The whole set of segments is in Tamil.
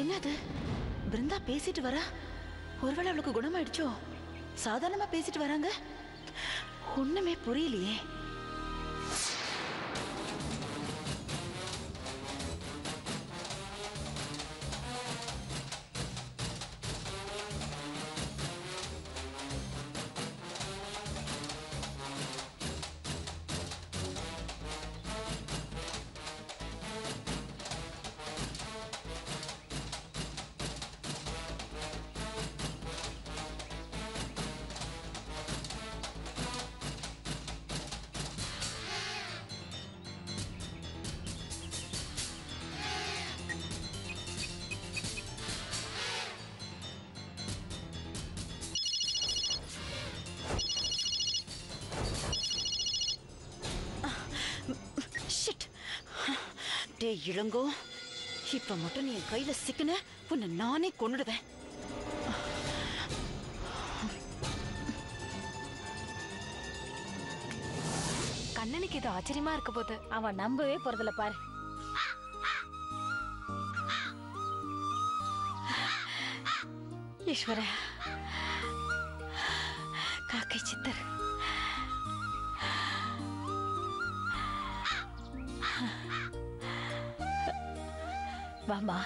என்னது பிருந்தா பேசிட்டு வரா? ஒருவேளை அவளுக்கு குணமாயிடுச்சோ? சாதாரணமா பேசிட்டு வராங்க, ஒண்ணுமே புரியலையே. இளங்கோ, இப்ப மட்டும் நீ என் கையில சிக்கன உன்னை நானே கொன்னுடுவேன். கண்ணனுக்கு இது ஆச்சரியமா இருக்க போது. அவன் நம்பவே போறதில்ல பாரு. ஈஸ்வர, காக்கை சித்தர், வாமா.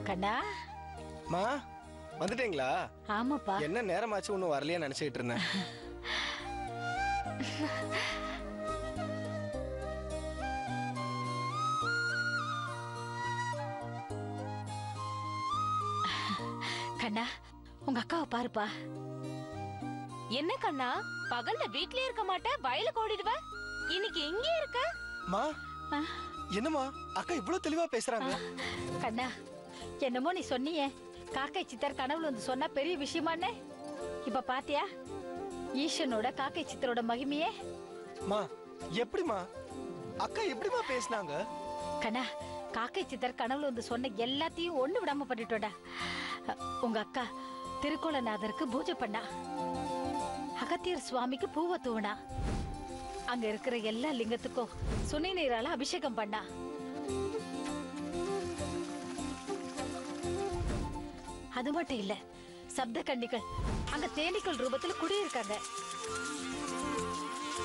கண்ணா, மா வந்துட்டீங்களா? ஆமாப்பா. என்ன நேரமாச்சு ஒன்னும் வரலையா நினைச்சிட்டு இருந்தேன். கண்ணா, உங்க அக்காவை பாருப்பா. என்ன கண்ணா, பகல்ல வீட்லயே இருக்க மாட்டேன், வயலுக்கு ஓடிடுவ, இன்னைக்கு எங்கே இருக்க? மா என்னமா அக்கா இவ்வளவு தெளிவா பேசுறாங்க? கண்ணா, என்னமோ நீ சொன்னியே, காக்கை சித்தர் கனவுல வந்து சொன்னா பெரிய விஷயமானே. இப்ப பாத்தியா ஈசனோட காக்கை சித்தரோட மகிமையே? மா எப்படிமா அக்கா எப்படிமா பேசினாங்க? கண்ணா, காக்கை சித்தர் கனவுல வந்து சொன்ன எல்லாத்தையும் ஒண்ணு விடாம பண்ணிட்டோடா. உங்க அக்கா திருக்கோலநாதருக்கு பூஜை பண்ணா, அகத்தியர் சுவாமிக்கு பூவை தூவனா, அங்க இருக்கிற எல்லா லிங்கத்துக்கும் சுனை நீரால அபிஷேகம் பண்ணா. அது மட்டும் இல்ல, சப்த கன்னிகள் அங்க தேனீக்கள் ரூபத்துல குடியிருக்காங்க.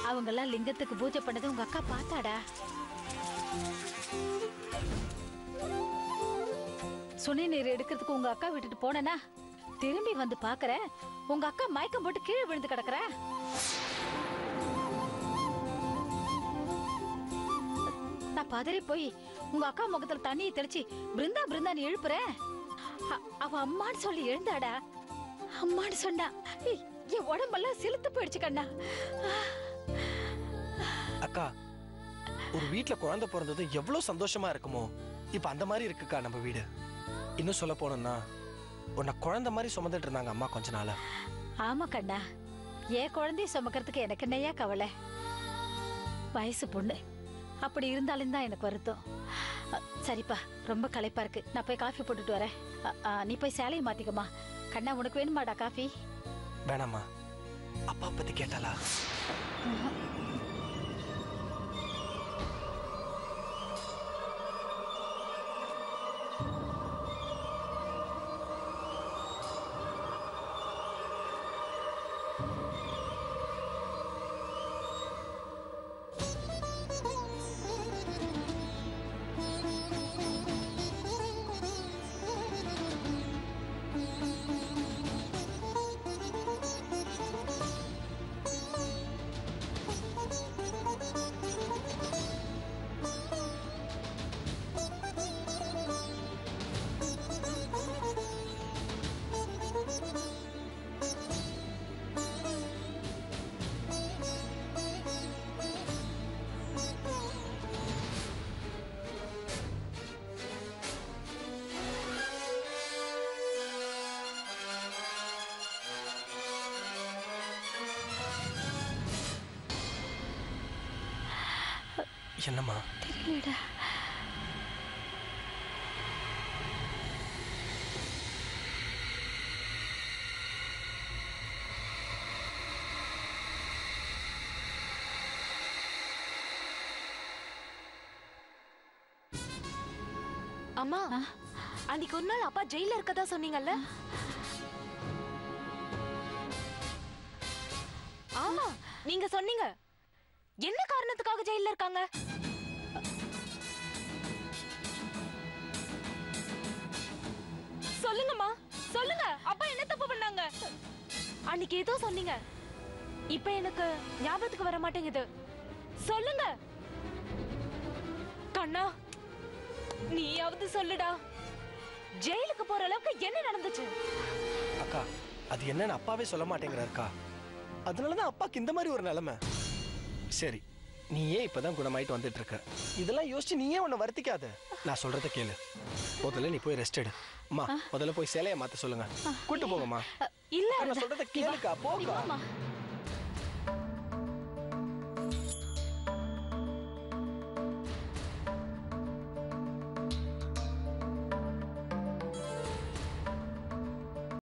அவங்க எல்லாம் லிங்கத்துக்கு பூஜை பண்ணது உங்க அக்கா பார்த்தாடா. சுனை நீர் எடுக்கிறதுக்கு உங்க அக்கா விட்டுட்டு போனா, திரும்பி வந்து பாக்குற உங்க அக்கா மயக்கம் போட்டு கீழே விழுந்து கிடக்குற. நான் பதறி போய் உங்க அக்கா முகத்துல தண்ணியை தெளிச்சு பிருந்தா பிருந்தான்னு எழுப்புறேன். அவ அம்மான்னு சொல்லி எழுந்தாடா. அம்மான்னு சொன்னா என் உடம்பெல்லாம் சிலுத்து போயிடுச்சு கண்ணா. அக்கா, ஒரு வீட்டுல குழந்தை பிறந்தது எவ்வளவு சந்தோஷமா இருக்குமோ, இப்ப அந்த மாதிரி இருக்குக்கா நம்ம வீடு. இன்னும் சொல்ல போனோம்னா உன்னை குழந்தை மாதிரி சுமந்துட்டு இருந்தாங்க அம்மா கொஞ்ச நாளா. ஆமா கண்ணா, ஏன் குழந்தைய சுமக்கிறதுக்கு எனக்கு என்னையா கவலை? வயசு பொண்ணு, அப்படி இருந்தாலும் தான் எனக்கு வருத்தம். சரிப்பா, ரொம்ப களைப்பா இருக்கு, நான் போய் காஃபி போட்டுட்டு வரேன். நீ போய் சேலையை மாத்திக்கமா. கண்ணா, உனக்கு வேணுமாடா காஃபி? வேணாமா, அப்பா பத்தி கேட்டாளா? என்னம்மா? தெரியலடா. அம்மா அன்னைக்கு ஒரு நாள் அப்பா ஜெயில இருக்கதா சொன்னீங்கல்ல? ஆமா நீங்க சொன்னீங்க. என்ன காரணத்துக்காக ஜெயில இருக்காங்க? சொல்லுங்கம்மா சொல்லுங்க. அப்பா என்ன தப்பு பண்ணாங்க? அன்னைக்கு ஏதோ சொன்னீங்க. இப்ப எனக்கு ஞாபகத்துக்கு வர மாட்டேங்குது. சொல்லுங்க கண்ணா, நீயாவது சொல்லுடா. ஜெயிலுக்கு போற அளவுக்கு என்ன நடந்துச்சு? அக்கா அது என்னன்னு அப்பாவே சொல்ல மாட்டேங்கிறாருக்கா. அதனாலதான் அப்பாக்கு இந்த மாதிரி ஒரு நிலைமை. சரி நீ ஏன் இப்பதான் குணமாயிட்டு வந்துட்டு இருக்க? இதெல்லாம் யோசிச்சு நீ ஏன் உன்னை வருத்திக்காத. நான் சொல்றத கேளு. முதல்ல நீ போய் ரெஸ்ட் எடு. அம்மா முதல்ல போய் சேலைய மாத்த சொல்லுங்க. கூட்டு போங்கம்மா. இல்ல நான் சொல்றத கேளுக்கா. போகா.